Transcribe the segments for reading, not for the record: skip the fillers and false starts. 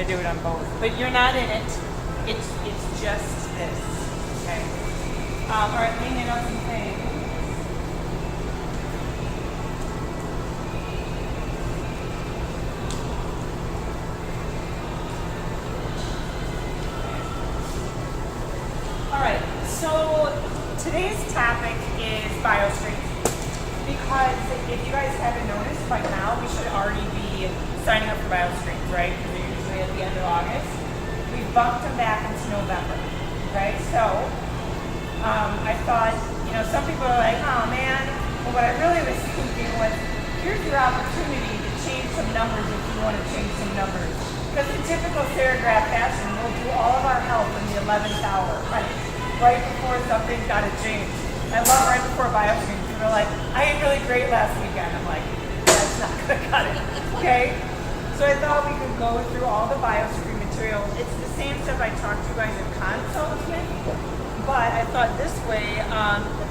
to do it on both. But you're not in it. It's just this. Okay. All right, hang it on some things. Alright, so today's topic is Bioscreens, because if you guys haven't noticed by now, we should already be signing up for Bioscreens, right? Because they're usually at the end of August. We bumped them back into November, okay? So, I thought, some people are like, oh man, but what I really was thinking was, here's your opportunity to change some numbers if you want to change some numbers. Because in typical serigraph fashion, we'll do all of our help in the 11th hour, right before something's got to change. I love right before Bioscreens. People are like, I ate really great last weekend. I'm like, that's not going to cut it, okay? So I thought we could go through all the Bioscreen material. It's the same stuff I talked to you guys in consults with, but I thought this way,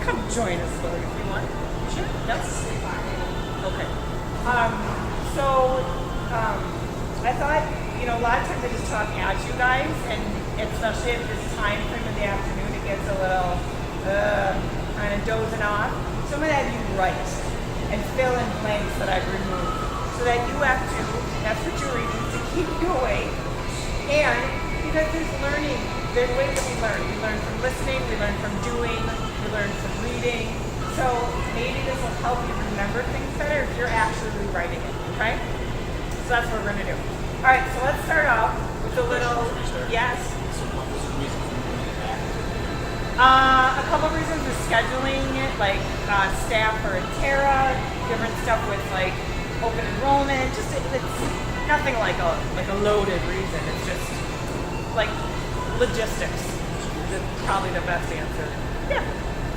come join us, Lily, if you want. Sure? Yes? Okay. I thought, a lot of times I just talk at you guys, and especially at this time frame in the afternoon, it gets a little kind of dozing off. So I'm going to have you write and fill in blanks that I've removed, so that you have to, that's what you're reading, to keep you awake. And because there's learning, there's ways that we learn. We learn from listening, we learn from doing, we learn from reading. So maybe this will help you remember things better if you're actually writing it, okay? So that's what we're going to do. All right, so let's start off with a little, yes? So what was the reason for doing that? A couple reasons is scheduling, like staff for Terra, different stuff with like open enrollment. Just it's nothing like a loaded reason. It's just like logistics. Is probably the best answer. Yeah,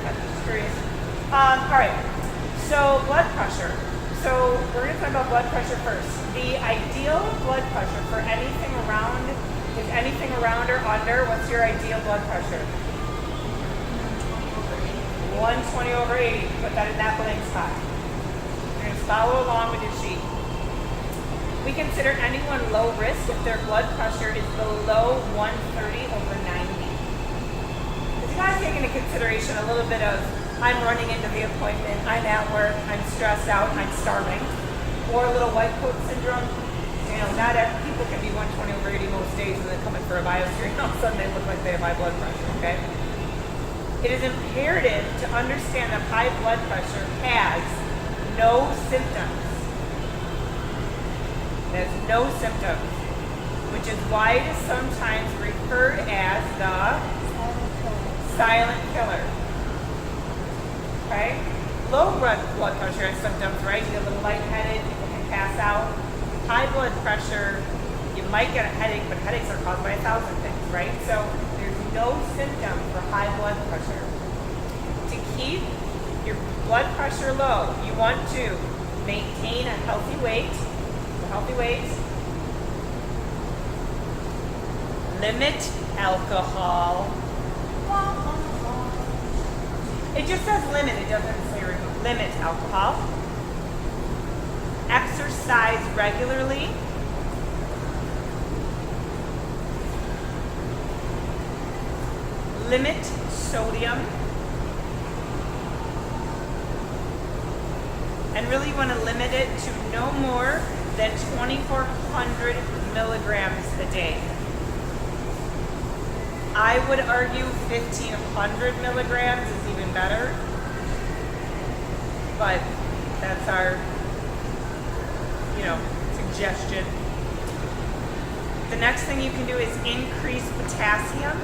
just curious. All right, so blood pressure. So we're going to talk about blood pressure first. The ideal blood pressure for anything around, is anything around or under, what's your ideal blood pressure? 120 over 80. Put that in that blank spot. You're going to follow along with your sheet. We consider anyone low risk if their blood pressure is below 130 over 90. Because you got to take into consideration a little bit of, I'm running into the appointment, I'm at work, I'm stressed out, I'm starving. Or a little white coat syndrome. Not people can be 120 over 80 most days and then come in for a Bioscreen and all of a sudden they look like they have high blood pressure, okay? It is imperative to understand that high blood pressure has no symptoms. It has no symptoms, which is why it is sometimes referred as the silent killer. Okay? Low blood pressure has symptoms, right? You get a little lightheaded, people can pass out. High blood pressure, you might get a headache, but headaches are caused by 1,000 things, right? So there's no symptom for high blood pressure. To keep your blood pressure low, you want to maintain a healthy weight. Limit alcohol. It just says limit, it doesn't say remove. Limit alcohol. Exercise regularly. Limit sodium. And really you want to limit it to no more than 2,400 milligrams a day. I would argue 1,500 milligrams is even better, but that's our, suggestion. The next thing you can do is increase potassium.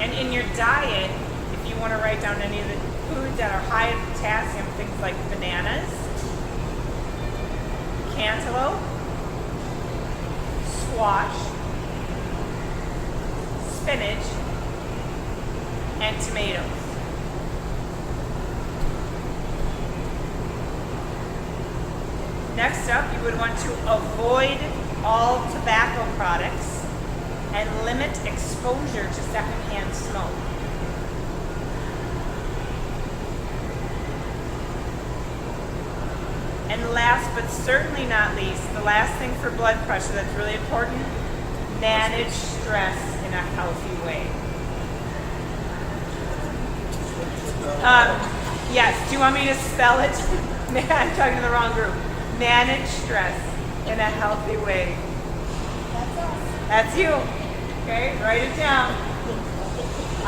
And in your diet, if you want to write down any of the foods that are high in potassium, things like bananas, cantaloupe, squash, spinach, and tomatoes. Next up, you would want to avoid all tobacco products and limit exposure to secondhand smoke. And last but certainly not least, the last thing for blood pressure that's really important, manage stress in a healthy way. Yes, do you want me to spell it? I'm talking to the wrong group. Manage stress in a healthy way. That's us. That's you. Okay, write it down.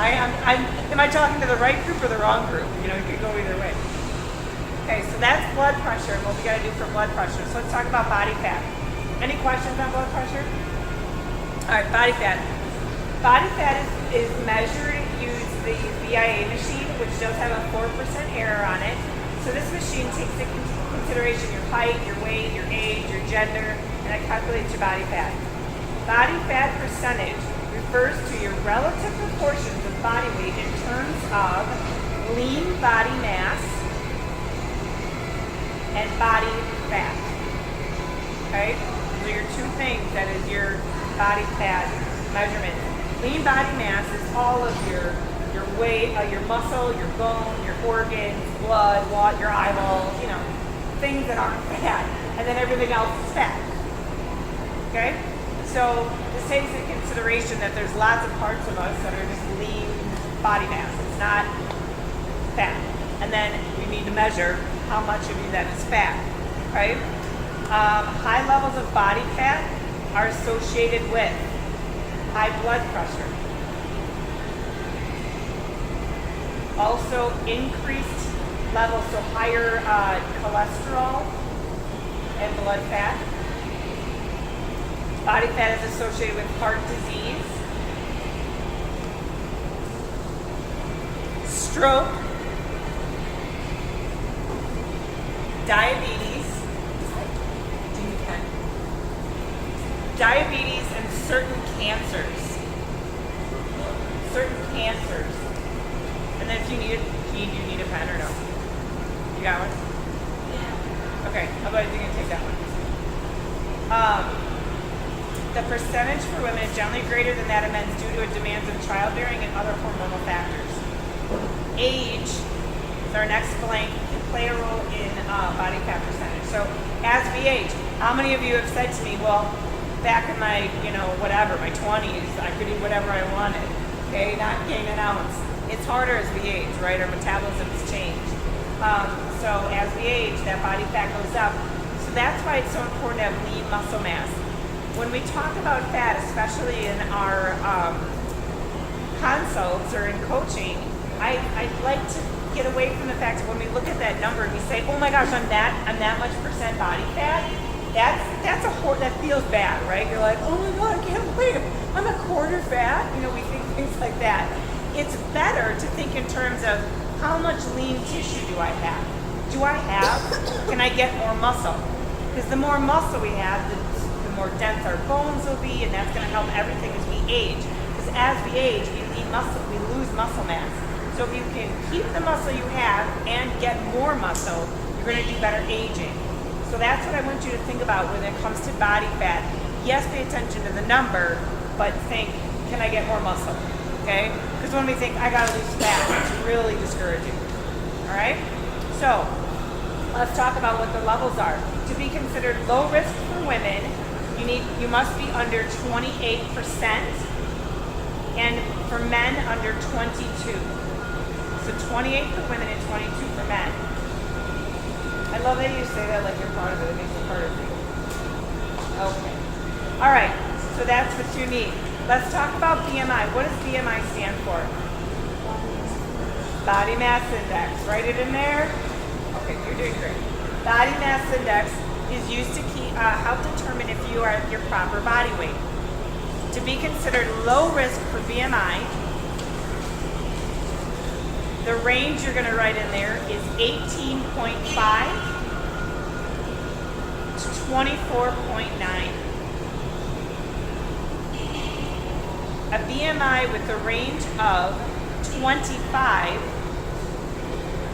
Am I talking to the right group or the wrong group? You know, it could go either way. Okay, so that's blood pressure and what we gotta do for blood pressure. So let's talk about body fat. Any questions on blood pressure? All right, body fat. Body fat is measured, use the BIA machine, which does have a 4% error on it. So this machine takes into consideration your height, your weight, your age, your gender, and it calculates your body fat. Body fat percentage refers to your relative proportions of body weight in terms of lean body mass and body fat. Okay? Those are your two things that is your body fat measurement. Lean body mass is all of your weight, your muscle, your bone, your organs, blood, water, your eyeballs, you know, things that aren't fat. And then everything else is fat. Okay? So this takes into consideration that there's lots of parts of us that are just lean body mass. It's not fat. And then we need to measure how much of you that is fat. Right? High levels of body fat are associated with high blood pressure. Also increased levels, so higher cholesterol and blood fat. Body fat is associated with heart disease, stroke, diabetes, and certain cancers. And then if you need a pen or no? You got one? Yeah. Okay, how about you can take that one? The percentage for women is generally greater than that of men due to demands of childbearing and other hormonal factors. Age is our next blank, can play a role in body fat percentage. So as we age, how many of you have said to me, well, back in my, whatever, my 20s, I could eat whatever I wanted, okay, not gain an ounce. It's harder as we age, right? Our metabolisms change. So as we age, that body fat goes up. So that's why it's so important to have lean muscle mass. When we talk about fat, especially in our consults or in coaching, I'd like to get away from the fact that when we look at that number and we say, oh my gosh, I'm that much percent body fat, that feels bad, right? You're like, oh my God, I can't believe I'm a quarter fat. We think things like that. It's better to think in terms of how much lean tissue do I have? Can I get more muscle? Because the more muscle we have, the more dense our bones will be, and that's going to help everything as we age. Because as we age, we lose muscle mass. So if you can keep the muscle you have and get more muscle, you're going to do better aging. So that's what I want you to think about when it comes to body fat. Yes, pay attention to the number, but think, can I get more muscle? Okay? Because when we think, I gotta lose fat, it's really discouraging. Alright? So, let's talk about what the levels are. To be considered low risk for women, you must be under 28%, and for men, under 22. So 28 for women and 22 for men. I love that you say that like you're proud of it. It makes it part of you. Okay. All right. So that's what you need. Let's talk about BMI. What does BMI stand for? Body mass index. Write it in there. Okay, you're doing great. Body mass index is used to help determine if you are at your proper body weight. To be considered low risk for BMI, the range you're going to write in there is 18.5 to 24.9. A BMI with a range of 25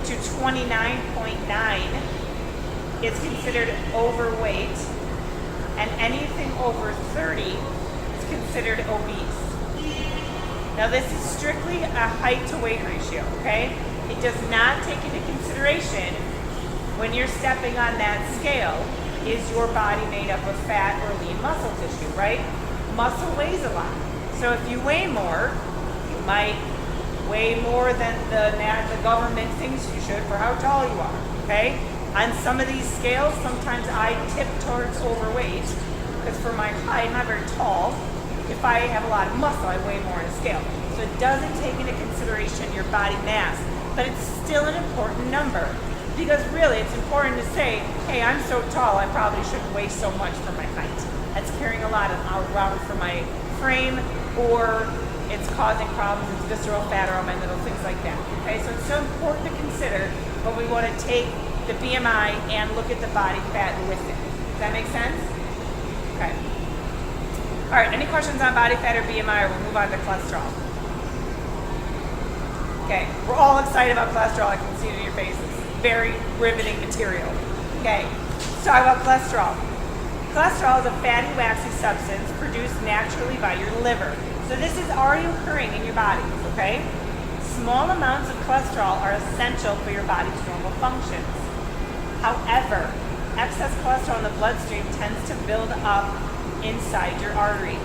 to 29.9 is considered overweight, and anything over 30 is considered obese. Now this is strictly a height to weight ratio, okay? It does not take into consideration when you're stepping on that scale, is your body made up of fat or lean muscle tissue, right? Muscle weighs a lot. So if you weigh more, you might weigh more than the government thinks you should for how tall you are, okay? On some of these scales, sometimes I tip towards overweight, because for my height, I'm not very tall. If I have a lot of muscle, I weigh more on a scale. So it doesn't take into consideration your body mass, but it's still an important number. Because really, it's important to say, hey, I'm so tall, I probably shouldn't weigh so much for my height. That's carrying a lot around for my frame, or it's causing problems, it's visceral fat around my middle, things like that. Okay, so it's so important to consider, but we want to take the BMI and look at the body fat with it. Does that make sense? Okay. All right, any questions on body fat or BMI, or we'll move on to cholesterol? Okay, we're all excited about cholesterol, I can see it in your faces. Very riveting material. Okay, let's talk about cholesterol. Cholesterol is a fatty, waxy substance produced naturally by your liver. So this is already occurring in your body, okay? Small amounts of cholesterol are essential for your body's normal functions. However, excess cholesterol in the bloodstream tends to build up inside your arteries.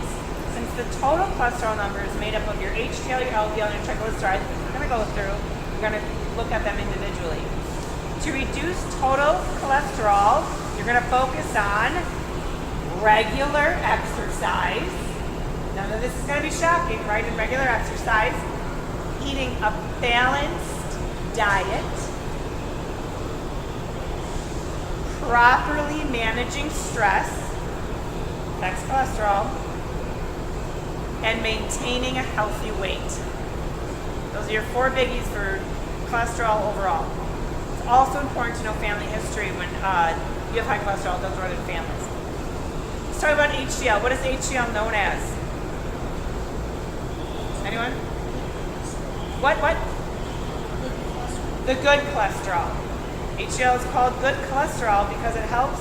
Since the total cholesterol number is made up of your HDL, your LDL, and your triglycerides, we're going to go through, we're going to look at them individually. To reduce total cholesterol, you're going to focus on regular exercise. None of this is going to be shocking, right? In regular exercise, eating a balanced diet, properly managing stress, affects cholesterol, and maintaining a healthy weight. Those are your 4 biggies for cholesterol overall. It's also important to know family history when you have high cholesterol, it does run in families. Let's talk about HDL. What is HDL known as? Anyone? What? The good cholesterol. HDL is called good cholesterol because it helps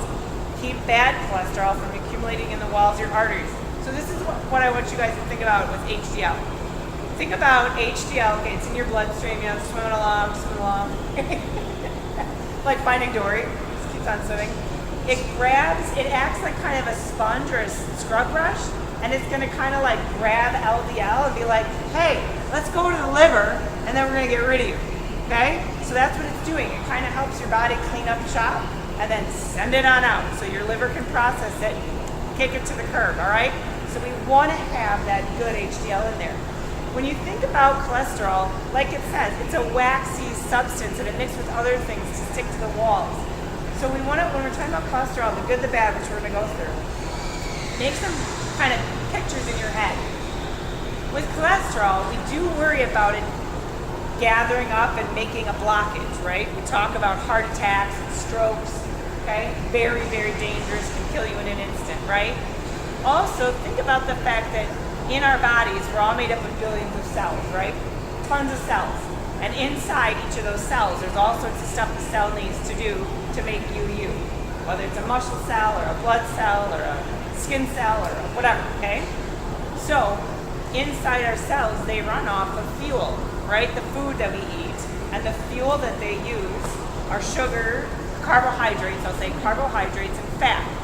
keep bad cholesterol from accumulating in the walls of your arteries. So this is what I want you guys to think about with HDL. Think about HDL, okay, it's in your bloodstream, swimming along. Like Finding Dory, just keeps on swimming. It acts like kind of a sponge or a scrub brush, and it's gonna kind of like grab LDL and be like, hey, let's go to the liver, and then we're gonna get rid of you, okay? So that's what it's doing. It kind of helps your body clean up shop, and then send it on out so your liver can process it, kick it to the curb, all right? So we wanna have that good HDL in there. When you think about cholesterol, like it says, it's a waxy substance and it mixes with other things to stick to the walls. So we want to, when we're talking about cholesterol, the good, the bad, which we're going to go through, make some kind of pictures in your head. With cholesterol, we do worry about it gathering up and making a blockage, right? We talk about heart attacks and strokes, okay? Very, very dangerous, can kill you in an instant, right? Also, think about the fact that in our bodies, we're all made up of billions of cells, right? Tons of cells. And inside each of those cells, there's all sorts of stuff the cell needs to do to make you you. Whether it's a muscle cell or a blood cell or a skin cell or whatever, okay? So, inside our cells, they run off of fuel, right? The food that we eat. And the fuel that they use are sugar, carbohydrates, I'll say carbohydrates and fat.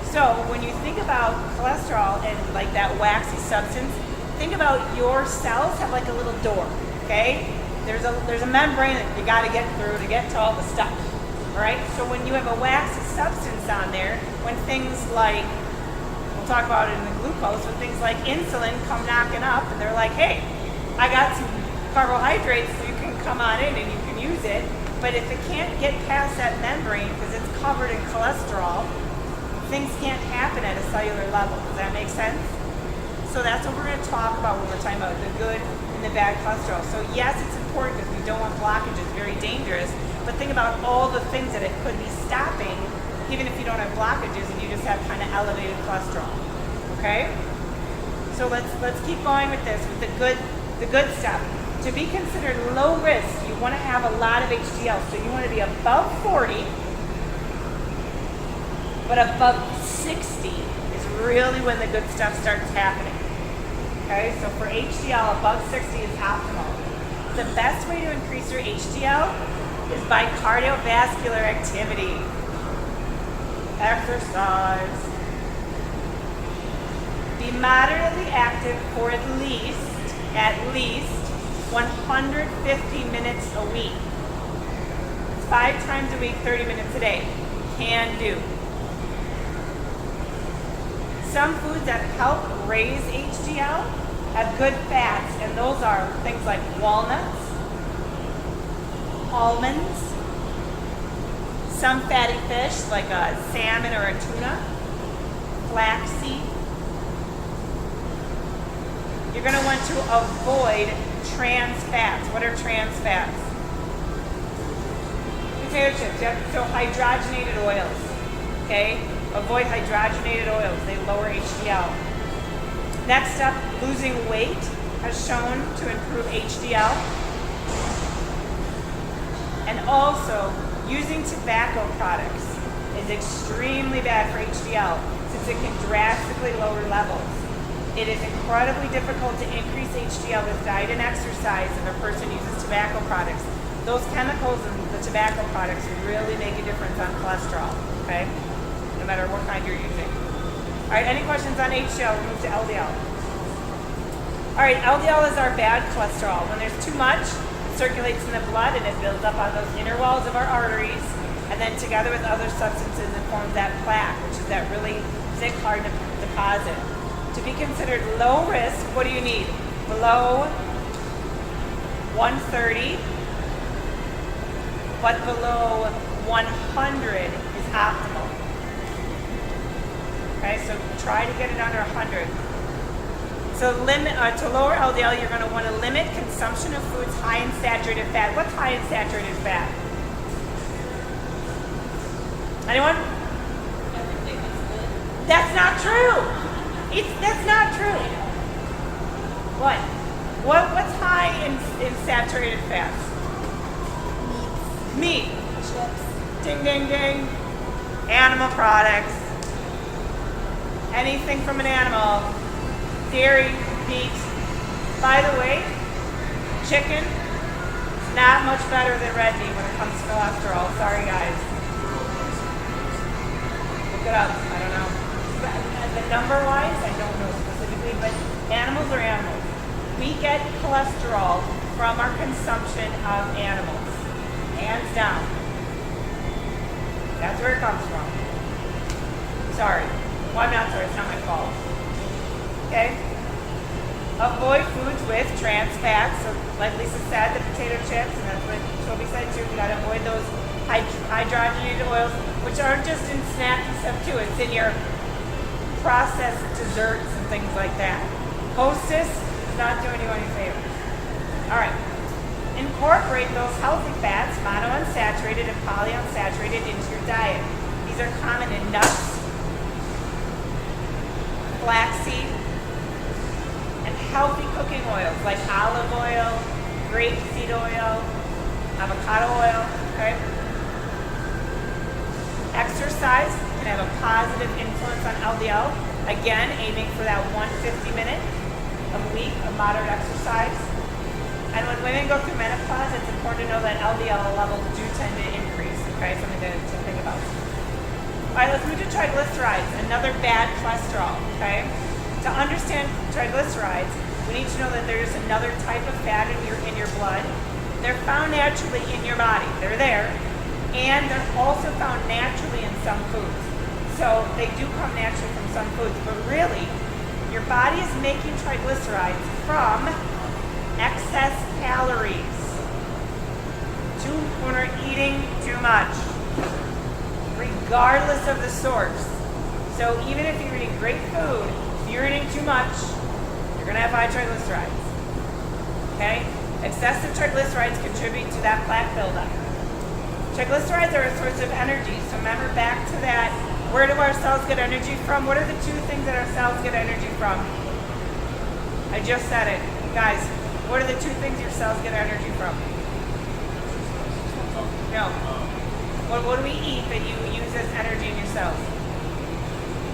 So when you think about cholesterol and like that waxy substance, think about your cells have like a little door, okay? There's a membrane that you gotta get through to get to all the stuff, all right? So when you have a waxy substance on there, when things like, we'll talk about it in the glucose, when things like insulin come knocking up and they're like, hey, I got some carbohydrates so you can come on in and you can use it, but if it can't get past that membrane because it's covered in cholesterol, things can't happen at a cellular level. Does that make sense? So that's what we're going to talk about when we're talking about the good and the bad cholesterol. So yes, it's important because we don't want blockages, very dangerous, but think about all the things that it could be stopping, even if you don't have blockages and you just have kind of elevated cholesterol. Okay? So let's keep going with this, with the good stuff. To be considered low risk, you want to have a lot of HDL. So you want to be above 40, but above 60 is really when the good stuff starts happening. Okay, so for HDL, above 60 is optimal. The best way to increase your HDL is by cardiovascular activity. Exercise. Be moderately active for at least 150 minutes a week. It's 5 times a week, 30 minutes a day. Can do. Some foods that help raise HDL have good fats, and those are things like walnuts, almonds, some fatty fish like a salmon or a tuna, flaxseed. You're going to want to avoid trans fats. What are trans fats? Potato chips. So hydrogenated oils. Okay? Avoid hydrogenated oils. They lower HDL. Next up, losing weight has shown to improve HDL. And also, using tobacco products is extremely bad for HDL since it can drastically lower levels. It is incredibly difficult to increase HDL with diet and exercise if a person uses tobacco products. Those chemicals in the tobacco products really make a difference on cholesterol, okay? No matter what kind you're using. All right, any questions on HDL? We'll move to LDL. All right, LDL is our bad cholesterol. When there's too much, it circulates in the blood and it builds up on those inner walls of our arteries, and then together with other substances it forms that plaque, which is that really thick, hard deposit. To be considered low risk, what do you need? Below 130, but below 100 is optimal. Okay, so try to get it under 100. So to lower LDL, you're going to want to limit consumption of foods high in saturated fat. What's high in saturated fat? Anyone? Everything is good. That's not true. That's not true. What? What's high in saturated fats? Meat. Chips. Ding, ding, ding. Animal products. Anything from an animal. Dairy, meat. By the way, chicken is not much better than red meat when it comes to cholesterol. Sorry, guys. Look it up. I don't know. The number-wise, I don't know specifically, but animals are animals. We get cholesterol from our consumption of animals. Hands down. That's where it comes from. Sorry. Well, I'm not sorry. It's not my fault. Okay? Avoid foods with trans fats. So, like Lisa said, the potato chips, and that's what Toby said too. We gotta avoid those hydrogenated oils, which aren't just in snacky stuff too. It's in your processed desserts and things like that. Hostess is not doing you any favors. All right. Incorporate those healthy fats, monounsaturated and polyunsaturated, into your diet. These are common in nuts, flaxseed, and healthy cooking oils like olive oil, grapeseed oil, avocado oil, okay? Exercise can have a positive influence on LDL. Again, aiming for that 150 minute a week of moderate exercise. And when women go through menopause, it's important to know that LDL levels do tend to increase, okay? Something to think about. All right, let's move to triglycerides, another bad cholesterol, okay? To understand triglycerides, we need to know that there's another type of fat in your blood. They're found naturally in your body. They're there. And they're also found naturally in some foods. So they do come naturally from some foods, but really, your body is making triglycerides from excess calories. When we're eating too much, regardless of the source. So even if you're eating great food, if you're eating too much, you're gonna have high triglycerides. Okay? Excessive triglycerides contribute to that plaque buildup. Triglycerides are a source of energy. So remember back to that, where do our cells get energy from? What are the two things that our cells get energy from? I just said it. Guys, what are the two things your cells get energy from? No. What do we eat that you use as energy in your cells?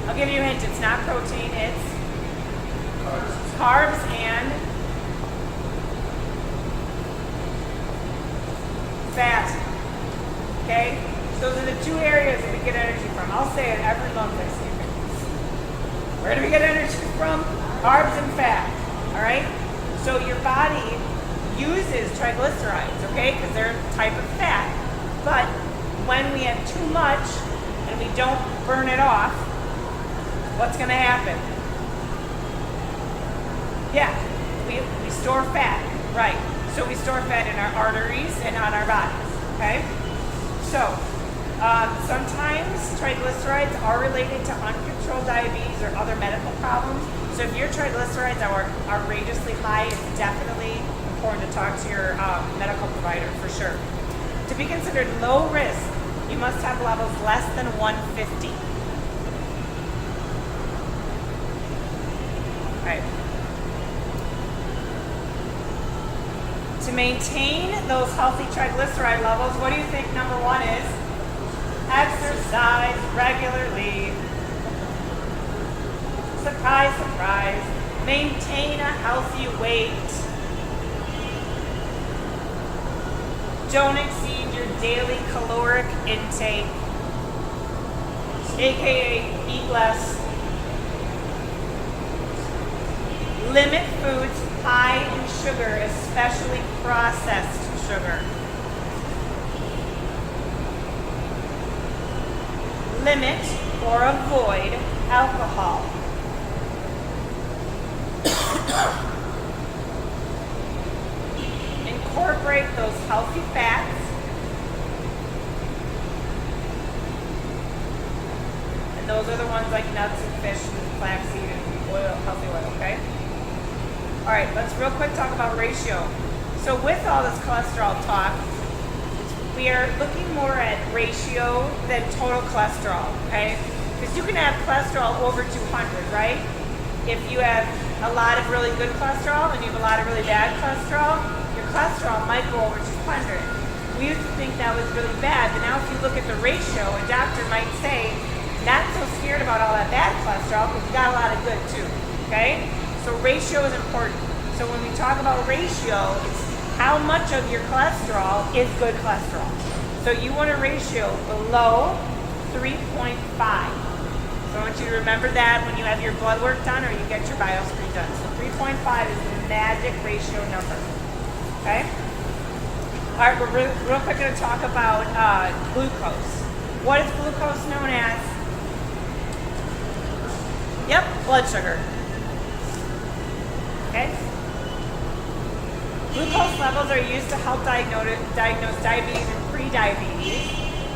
I'll give you a hint. It's not protein. It's carbs and fat. say it every month I see you. Where do we get energy from? Carbs and fat. All right? So your body uses triglycerides, okay? Because they're a type of fat. But when we have too much and we don't burn it off, what's going to happen? Yeah, we store fat, right? So we store fat in our arteries and on our bodies, okay? So sometimes triglycerides are related to uncontrolled diabetes or other medical problems. So if your triglycerides are outrageously high, it's definitely important to talk to your medical provider for sure. To be considered low risk, you must have levels less than 150. Right. To maintain those healthy triglyceride levels, what do you think number one is? Exercise regularly. Surprise, surprise. Maintain a healthy weight. Don't exceed your daily caloric intake, aka eat less. Limit foods high in sugar, especially processed sugar. Limit or avoid alcohol. Incorporate those healthy fats and those are the ones like nuts and fish and flaxseed and oil, healthy oil, okay? All right, let's real quick talk about ratio. So with all this cholesterol talk, we are looking more at ratio than total cholesterol, okay? Because you can have cholesterol over 200, right? If you have a lot of really good cholesterol and you have a lot of really bad cholesterol, your cholesterol might go over 200. We used to think that was really bad, but now if you look at the ratio, a doctor might say, not so scared about all that bad cholesterol because you got a lot of good too, okay? So ratio is important. So when we talk about ratio, it's how much of your cholesterol is good cholesterol. So you want a ratio below 3.5. So I want you to remember that when you have your blood work done or you get your Bioscreens done. So 3.5 is the magic ratio number. Okay? All right, we're real quick going to talk about glucose. What is glucose known as? Yep, blood sugar. Okay? Glucose levels are used to help diagnose diabetes and pre-diabetes.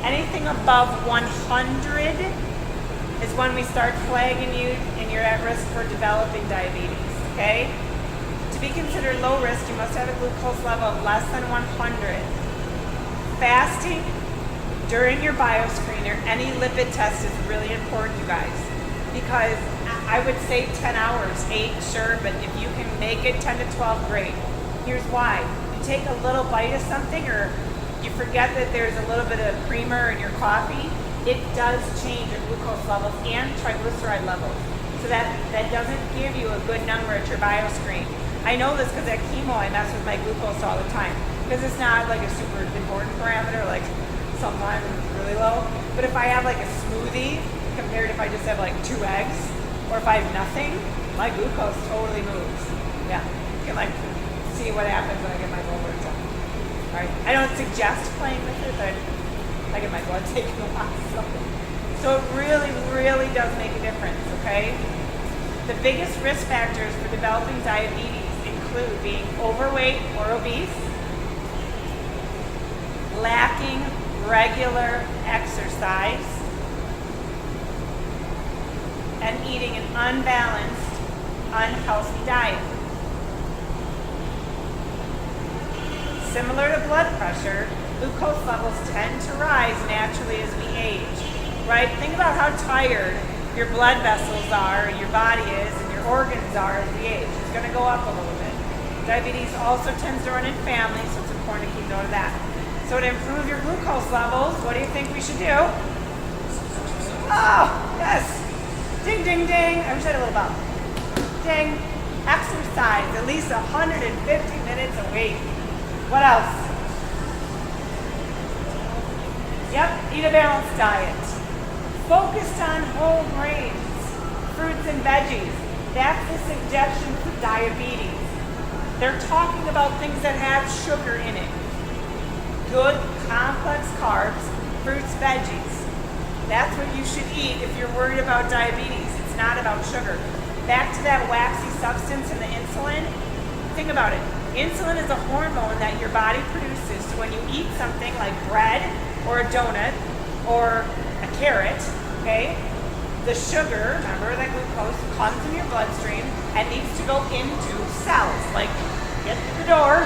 Anything above 100 is when we start flagging you and you're at risk for developing diabetes, okay? To be considered low risk, you must have a glucose level of less than 100. Fasting during your bioscreen or any lipid test is really important, you guys, because I would say 10 hours, 8, sure, but if you can make it 10 to 12, great. Here's why. You take a little bite of something or you forget that there's a little bit of creamer in your coffee, it does change your glucose levels and triglyceride levels. So that doesn't give you a good number at your bioscreen. I know this because at chemo I mess with my glucose all the time because it's not like a super important parameter, like sometimes it's really low. But if I have like a smoothie compared if I just have like 2 eggs or if I have nothing, my glucose totally moves. Yeah, you can like see what happens when I get my blood work done. All right, I don't suggest playing with it, but I get my blood taken a lot. So it really, really does make a difference, okay? The biggest risk factors for developing diabetes include being overweight or obese, lacking regular exercise, and eating an unbalanced, unhealthy diet. Similar to blood pressure, glucose levels tend to rise naturally as we age, right? Think about how tired your blood vessels are, and your body is, and your organs are as we age. It's going to go up a little bit. Diabetes also tends to run in families, so it's important to keep note of that. So to improve your glucose levels, what do you think we should do? Oh, yes. Ding, ding, ding. I wish I had a little bell. Ding. Exercise at least 150 minutes a week. What else? Yep, eat a balanced diet. Focused on whole grains, fruits and veggies. That's the suggestion for diabetes. They're talking about things that have sugar in it. Good, complex carbs, fruits, veggies. That's what you should eat if you're worried about diabetes. It's not about sugar. Back to that waxy substance in the insulin. Think about it. Insulin is a hormone that your body produces. So when you eat something like bread or a donut or a carrot, okay, the sugar, remember that glucose, comes in your bloodstream and needs to go into cells. Like, get to the door,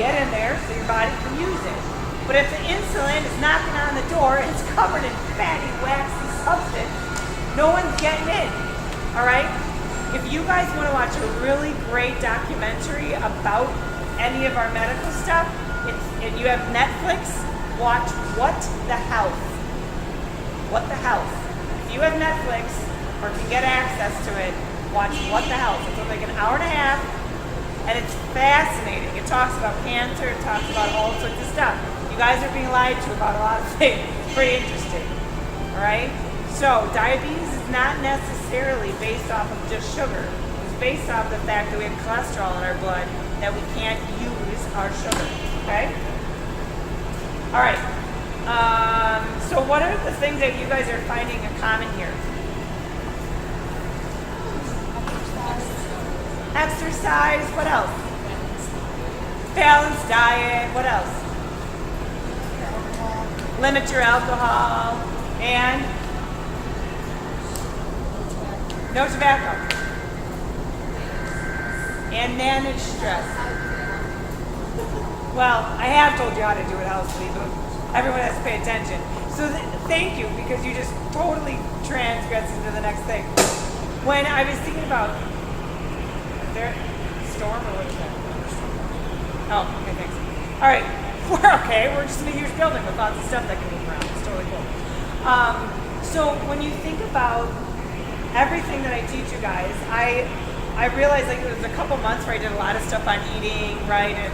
get in there so your body can use it. But if the insulin is knocking on the door and it's covered in fatty, waxy substance, no one's getting in, all right? If you guys want to watch a really great documentary about any of our medical stuff, and you have Netflix, watch What the Health. What the Health. If you have Netflix or can get access to it, watch What the Health. It's like an hour and a half, and it's fascinating. It talks about cancer, it talks about all sorts of stuff. You guys are being lied to about a lot of things. It's pretty interesting, all right? So diabetes is not necessarily based off of just sugar. It's based off the fact that we have cholesterol in our blood, that we can't use our sugar, okay? All right, so what are the things that you guys are finding in common here? Exercise, what else? Balanced diet, what else? Limit your alcohol, and no tobacco. And manage stress. Well, I have told you how to do it healthily, but everyone has to pay attention. So thank you, because you just totally transgressed into the next thing. When I was thinking about, is there a storm or what is that? Oh, okay, thanks. All right, we're okay. We're just in a huge building with lots of stuff that can move around. It's totally cool. So when you think about everything that I teach you guys, I realized like it was a couple months where I did a lot of stuff on eating, right, and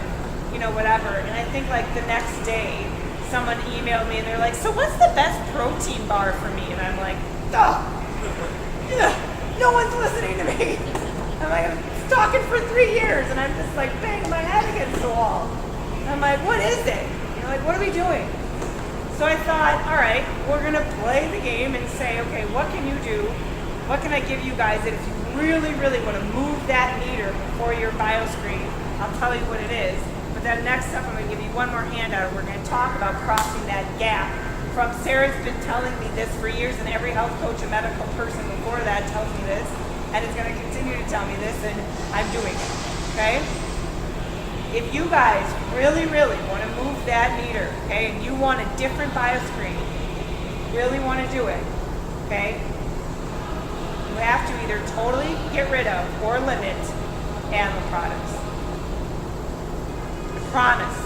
you know, whatever. And I think like the next day, someone emailed me and they're like, so what's the best protein bar for me? And I'm like, oh, no one's listening to me. I'm like, I'm talking for 3 years and I'm just like banging my head against the wall. And I'm like, what is it? You know, like, what are we doing? So I thought, all right, we're gonna play the game and say, okay, what can you do? What can I give you guys that if you really, really want to move that meter before your Bioscreen, I'll tell you what it is. But then next up, I'm going to give you one more handout. We're going to talk about crossing that gap. From Sarah's been telling me this for years, and every health coach and medical person before that tells me this, and is going to continue to tell me this, and I'm doing it, okay? If you guys really, really want to move that meter, okay, and you want a different Bioscreen, really want to do it, okay, you have to either totally get rid of or limit animal products. I promise.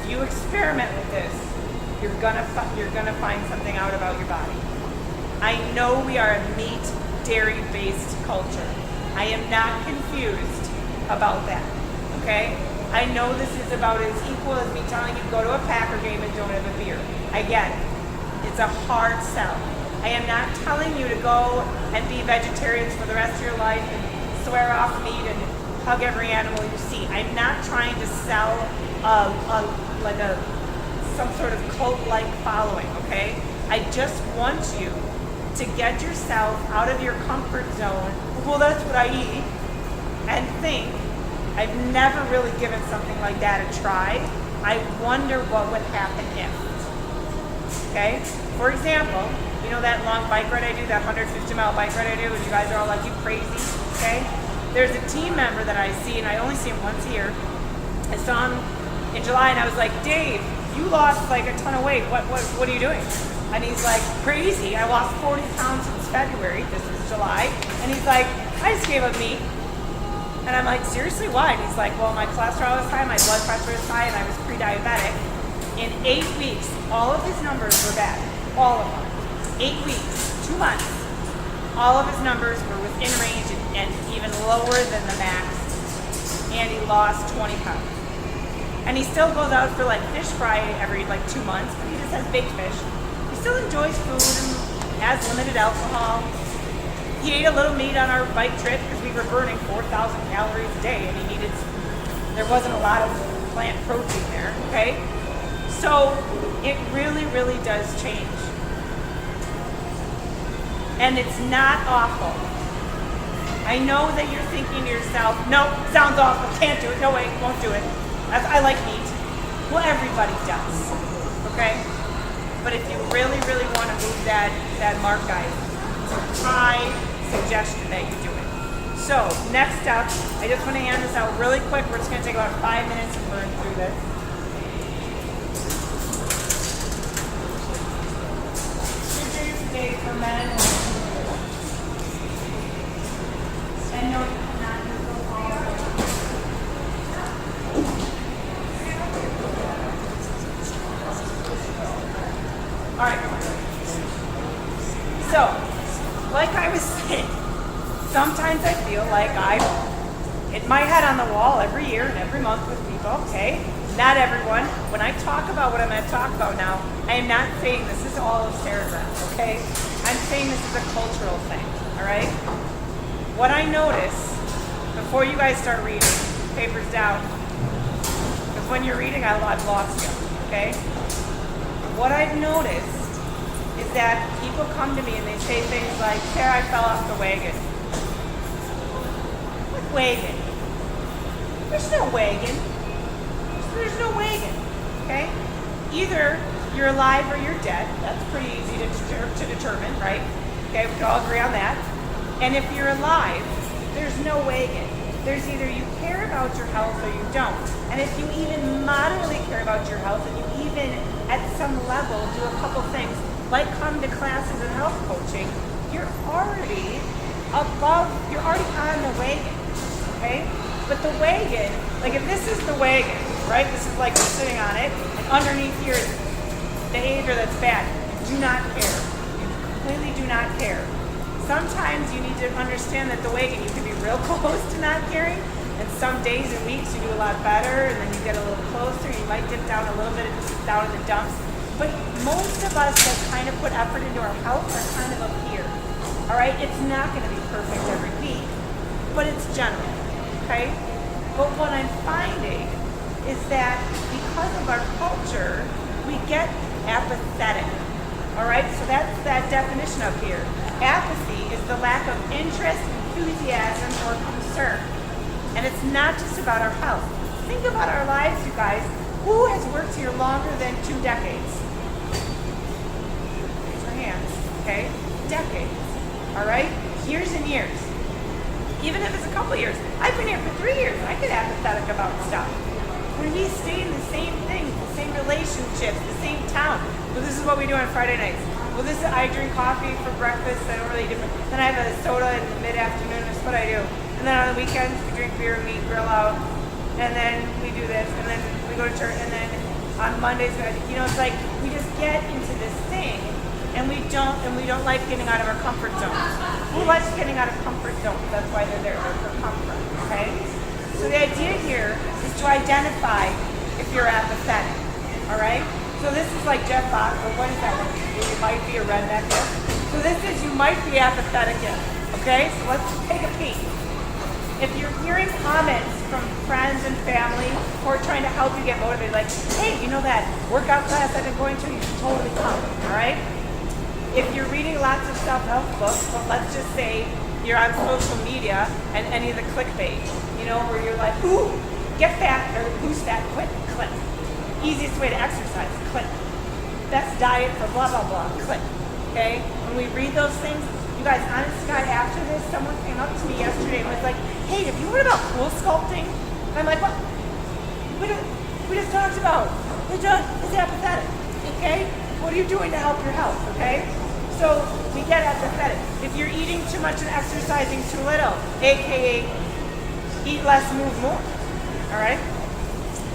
If you experiment with this, you're gonna find something out about your body. I know we are a meat, dairy-based culture. I am not confused about that. Okay? I know this is about as equal as me telling you go to a Packer game and don't have a beer. I get it. It's a hard sell. I am not telling you to go and be vegetarians for the rest of your life and swear off meat and hug every animal you see. I'm not trying to sell some sort of cult-like following, okay? I just want you to get yourself out of your comfort zone. Well, that's what I eat. And think, I've never really given something like that a try. I wonder what would happen if. Okay? For example, you know that long bike ride I do, that 150-mile bike ride I do, and you guys are all like, you crazy, okay? There's a team member that I see, and I only see him once a year. I saw him in July, and I was like, Dave, you lost like a ton of weight. What are you doing? And he's like, crazy. I lost 40 pounds since February. This was July. And he's like, I just gave up meat. And I'm like, seriously, why? And he's like, well, my cholesterol was high, my blood pressure was high, and I was pre-diabetic. In 8 weeks, all of his numbers were bad. All of them. 8 weeks, 2 months. All of his numbers were within range and even lower than the max. And he lost 20 pounds. And he still goes out for like fish fry every like 2 months, but he just has baked fish. He still enjoys food and has limited alcohol. He ate a little meat on our bike trip because we were burning 4,000 calories a day, and there wasn't a lot of plant protein there, okay? So it really, really does change. And it's not awful. I know that you're thinking to yourself, no, sounds awful, can't do it, no way, won't do it. I like meat. Well, everybody does, okay? But if you really, really want to move that mark, guys, it's a high suggestion that you do it. So, next up, I just want to hand this out really quick. We're just going to take about 5 minutes and burn through this. Sugar day for men. And no, you cannot use those all. All right. So, like I was saying, sometimes I feel like I hit my head on the wall every year and every month with people, okay? Not everyone. When I talk about what I'm going to talk about now, I am not saying this is all of paragraphs, okay? I'm saying this is a cultural thing, all right? What I notice, before you guys start reading, papers down, because when you're reading, I've lost you, okay? What I've noticed is that people come to me and they say things like, Sarah, I fell off the wagon. What wagon? There's no wagon. There's no wagon, okay? Either you're alive or you're dead. That's pretty easy to determine, right? Okay, we can all agree on that. And if you're alive, there's no wagon. There's either you care about your health or you don't. And if you even moderately care about your health and you even at some level do a couple things, like come to classes and health coaching, you're already on the wagon, okay? But the wagon, like if this is the wagon, right? This is like you're sitting on it, and underneath here is behavior that's bad. You do not care. You completely do not care. Sometimes you need to understand that the wagon, you can be real close to not caring, and some days and weeks you do a lot better, and then you get a little closer, you might dip down a little bit down in the dumps. But most of us that kind of put effort into our health are kind of up here. All right, it's not going to be perfect every week, but it's general, okay? But what I'm finding is that because of our culture, we get apathetic. All right, so that's that definition up here. Apathy is the lack of interest, enthusiasm, or concern. And it's not just about our health. Think about our lives, you guys. Who has worked here longer than 2 decades? Raise your hands, okay? Decades, all right? Years and years. Even if it's a couple years. I've been here for 3 years, and I get apathetic about stuff. Where we stay in the same things, the same relationships, the same town. Well, this is what we do on Friday nights. Well, I drink coffee for breakfast. I don't really do. Then I have a soda in the mid-afternoon. That's what I do. And then on the weekends, we drink beer and we grill out. And then we do this. And then we go to church. And then on Mondays, it's like we just get into this thing, and we don't like getting out of our comfort zones. Who likes getting out of comfort zones? That's why they're there. They're for comfort. Okay. So the idea here is to identify if you're apathetic. All right. So this is like Jeff Fox, or what is that one? You might be a redneck if. So this is you might be apathetic if. Okay, so let's take a peek. If you're hearing comments from friends and family who are trying to help you get motivated, like, hey, you know that workout class I've been going to, you should totally come, all right? If you're reading lots of self-help books, well, let's just say you're on social media and any of the clickbait, where you're like, ooh, get fat, or who's fat, quit, click. Easiest way to exercise, click. Best diet for blah, blah, blah, click. Okay? When we read those things, you guys, honest to God, after this, someone came up to me yesterday and was like, hey, have you heard about cool sculpting? And I'm like, what? We just talked about. It's apathetic. Okay? What are you doing to help your health? Okay? So we get apathetic. If you're eating too much and exercising too little, aka eat less, move more. All right?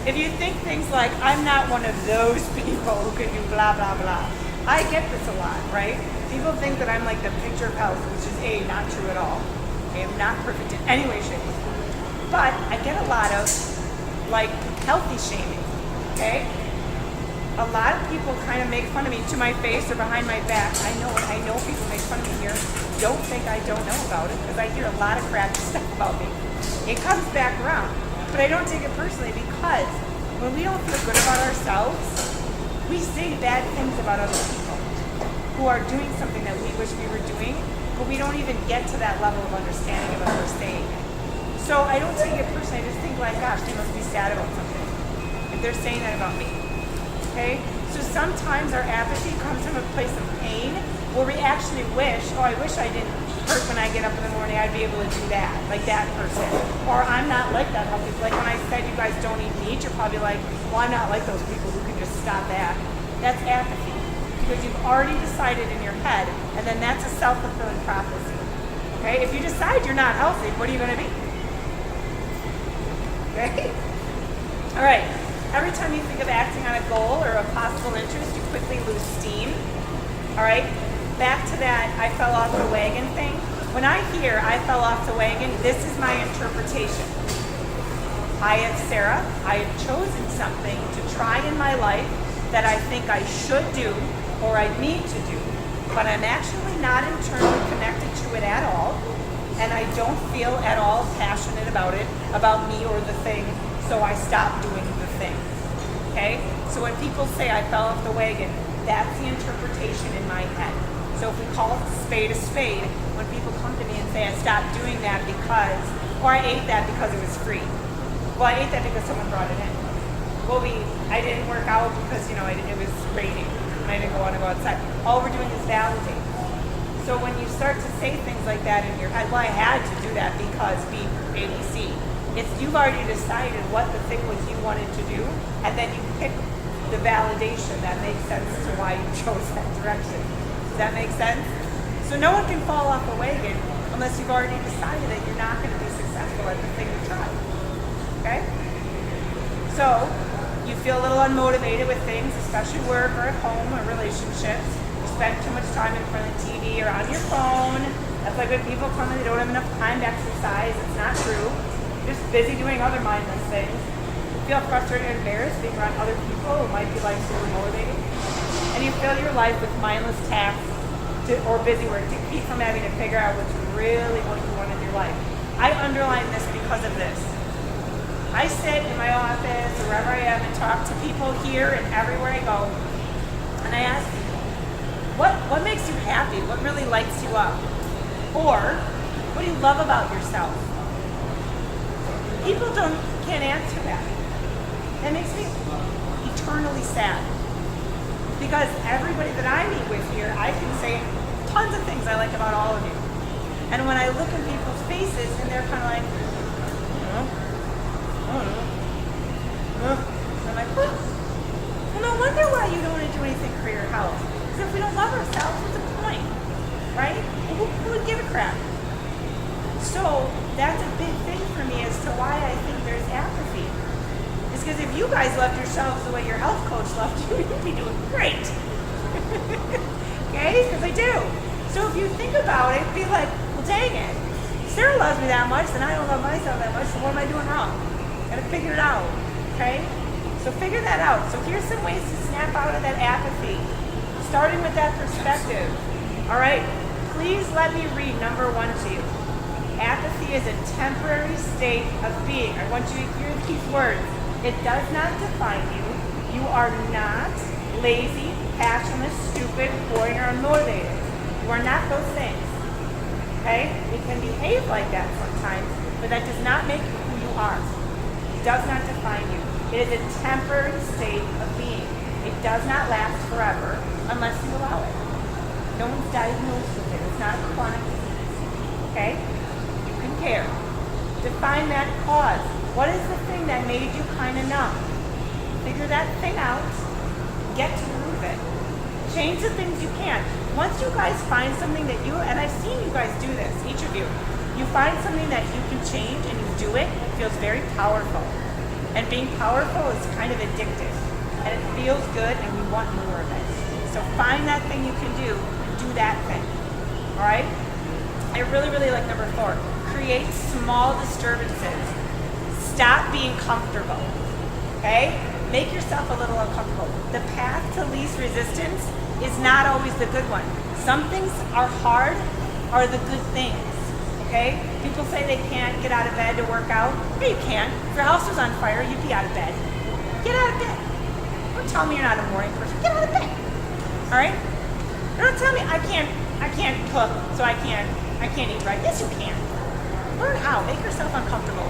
If you think things like, I'm not one of those people who can do blah, blah, blah. I get this a lot, right? People think that I'm like the picture of health, which is not true at all. I am not perfect in any way, shape, or form. But I get a lot of like healthy shaming, okay? a lot of people kind of make fun of me to my face or behind my back. I know people make fun of me here. Don't think I don't know about it, because I hear a lot of crappy stuff about me. It comes back around. But I don't take it personally, because when we don't feel good about ourselves, we say bad things about other people who are doing something that we wish we were doing, but we don't even get to that level of understanding of what we're saying it. So I don't take it personally. I just think like, gosh, they must be sad about something if they're saying that about me. Okay? So sometimes our apathy comes from a place of pain where we actually wish, oh, I wish I didn't hurt when I get up in the morning, I'd be able to do that, like that person. Or I'm not like that. Like when I said you guys don't eat meat, you're probably like, well, I'm not like those people who can just stop that. That's apathy. Because you've already decided in your head, and then that's a self-fulfilling prophecy. Okay? If you decide you're not healthy, what are you going to be? Okay? All right. Every time you think of acting on a goal or a possible interest, you quickly lose steam. All right? Back to that I fell off the wagon thing. When I hear I fell off the wagon, this is my interpretation. Sarah, I have chosen something to try in my life that I think I should do or I need to do, but I'm actually not internally connected to it at all, and I don't feel at all passionate about it, about me or the thing, so I stopped doing the thing. Okay? So when people say I fell off the wagon, that's the interpretation in my head. So if we call a spade, when people come to me and say I stopped doing that because, or I ate that because it was free. Well, I ate that because someone brought it in. Well, I didn't work out because, it was raining and I didn't want to go outside. All we're doing is validating. So when you start to say things like that in your head, well, I had to do that because B, A, B, C. It's you've already decided what the thing was you wanted to do, and then you pick the validation that makes sense to why you chose that direction. Does that make sense? So no one can fall off a wagon unless you've already decided that you're not going to be successful at the thing you tried. Okay? So you feel a little unmotivated with things, especially work or at home or relationships. You spend too much time in front of the TV or on your phone. That's like when people come and they don't have enough time to exercise. It's not true. You're just busy doing other mindless things. You feel frustrated and embarrassed being around other people who might be like super motivated. And you fill your life with mindless tasks or busy work to keep from having to figure out what's really what you want in your life. I underline this because of this. I sit in my office or wherever I am and talk to people here and everywhere I go, and I ask people, what makes you happy? What really lights you up? Or, what do you love about yourself? People can't answer that. That makes me eternally sad. Because everybody that I meet with here, I can say tons of things I like about all of you. And when I look in people's faces and they're kind of like, I don't know. I'm like, well, no wonder why you don't want to do anything for your health. Because if we don't love ourselves, what's the point? Right? Who would give a crap? So that's a big thing for me as to why I think there's apathy. It's because if you guys loved yourselves the way your health coach loved you, you'd be doing great. Okay? Because I do. So if you think about it, be like, well, dang it. Sarah loves me that much, and I don't love myself that much, so what am I doing wrong? Gotta figure it out. Okay? So figure that out. So here's some ways to snap out of that apathy. Starting with that perspective. Alright? Please let me read number 1 to you. Apathy is a temporary state of being. I want you to hear these words. It does not define you. You are not lazy, passionless, stupid, boring, or unmotivated. You are not those things. Okay? You can behave like that sometimes, but that does not make you who you are. It does not define you. It is a temporary state of being. It does not last forever unless you allow it. No one's diagnosed with it. It's not a chronic disease. Okay? You can care. Define that cause. What is the thing that made you kind of numb? Figure that thing out. Get to the root of it. Change the things you can. Once you guys find something that you, and I've seen you guys do this, each of you, you find something that you can change and you do it, it feels very powerful. And being powerful is kind of addictive. And it feels good and we want more of it. So find that thing you can do and do that thing. Alright? I really, really like number 4. Create small disturbances. Stop being comfortable. Okay? make yourself a little uncomfortable. The path to least resistance is not always the good one. Some things are hard, are the good things, okay? People say they can't get out of bed to work out. Yeah, you can. If your house was on fire, you'd be out of bed. Get out of bed. Don't tell me you're not a morning person. Get out of bed. All right? Don't tell me I can't cook, so I can't eat right. Yes, you can. Learn how. Make yourself uncomfortable.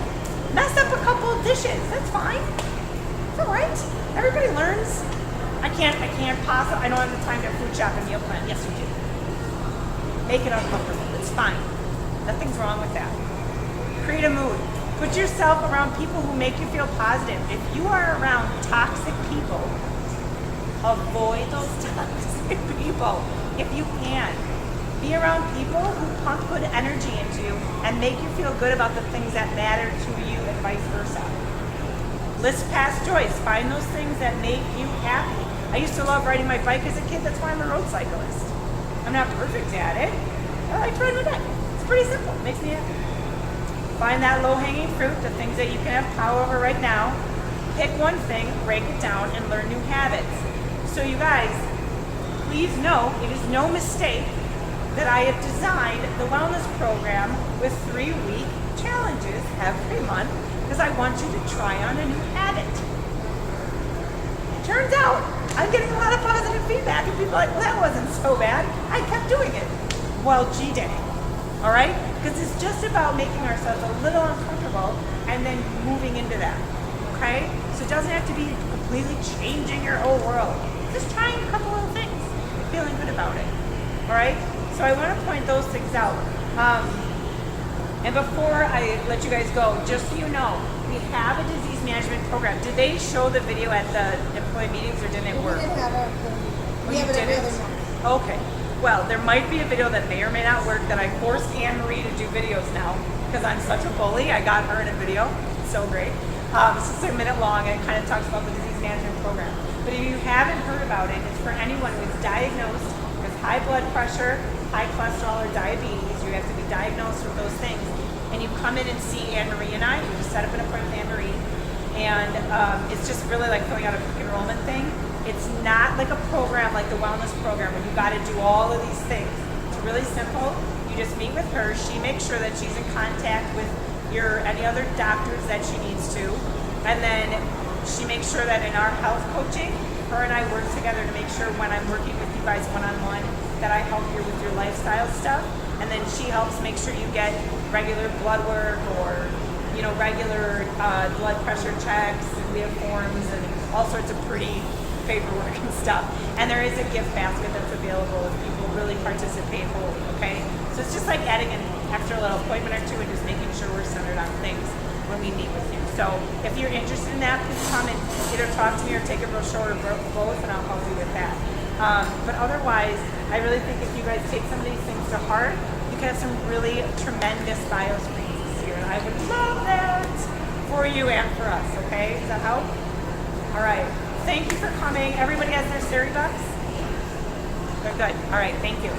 Mess up a couple of dishes. That's fine. It's all right. Everybody learns. I don't have the time to food shop and meal plan. Yes, you do. Make it uncomfortable. It's fine. Nothing's wrong with that. Create a mood. Put yourself around people who make you feel positive. If you are around toxic people, avoid those toxic people if you can. Be around people who pump good energy into you and make you feel good about the things that matter to you and vice versa. List past joys. Find those things that make you happy. I used to love riding my bike as a kid. That's why I'm a road cyclist. I'm not perfect at it. I like to ride my bike. It's pretty simple. It makes me happy. Find that low-hanging fruit, the things that you can have power over right now. Pick one thing, break it down, and learn new habits. So you guys, please know it is no mistake that I have designed the wellness program with 3-week challenges every month because I want you to try on a new habit. Turns out I'm getting a lot of positive feedback and people are like, well, that wasn't so bad. I kept doing it. Well, gee dang. All right? Because it's just about making ourselves a little uncomfortable and then moving into that. Okay? So it doesn't have to be completely changing your whole world. Just trying a couple of things. Feeling good about it. All right? So I want to point those things out. And before I let you guys go, just so you know, we have a disease management program. Did they show the video at the employee meetings or didn't it work? We didn't have our Oh, we you have it every didn't? other month. Okay. Well, there might be a video that may or may not work that I forced Anne-Marie to do videos now because I'm such a bully. I got her in a video. It's so great. It's just a minute long and it kind of talks about the disease management program. But if you haven't heard about it, it's for anyone who is diagnosed with high blood pressure, high cholesterol, or diabetes. You have to be diagnosed with those things. And you come in and see Anne-Marie and I. You just set up an appointment with Anne-Marie. And it's just really like filling out a quick enrollment thing. It's not like a program like the wellness program where you got to do all of these things. It's really simple. You just meet with her. She makes sure that she's in contact with any other doctors that she needs to. And then she makes sure that in our health coaching, her and I work together to make sure when I'm working with you guys one-on-one that I help you with your lifestyle stuff. And then she helps make sure you get regular blood work or regular blood pressure checks, and we have forms and all sorts of pretty paperwork and stuff. And there is a gift basket that's available if people really participate wholly, okay? So it's just like adding an extra little appointment or two and just making sure we're centered on things when we meet with you. So if you're interested in that, please come and either talk to me or take a brochure or both, and I'll help you with that. But otherwise, I really think if you guys take some of these things to heart, you can have some really tremendous Bioscreens this year. And I would love that for you and for us, okay? Does that help? All right. Thank you for coming. Everybody has their Siri bucks? They're good. All right. Thank you.